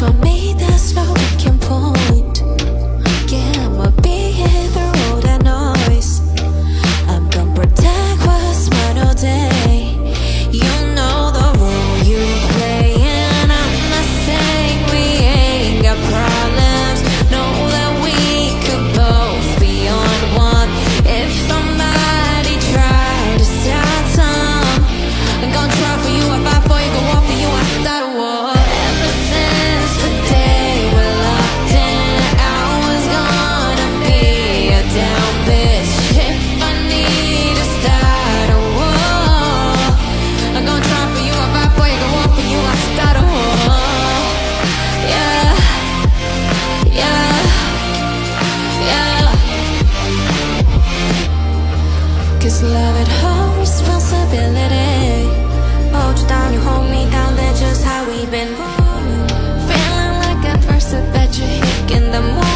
for me, there's no breaking point. Yeah, I'ma be here through all that noise. I'm gonna protect what's mine all day. You know the role you play, and I'm not saying we ain't got problems. Know that we could both be on one. If somebody tried to start some, I'm gonna try for you, I fight for you, go off for you, I start a war. Ever since the day we're locked in, I was gonna be a down bitch. If I need to start a war, I'm gonna try for you, I fight for you, go off for you, I start a war. Yeah, yeah, yeah. 'Cause love at home, responsibility. Hold you down, you hold me down, that's just how we've been rolling. Feeling like at first I bet you're hick in the morning.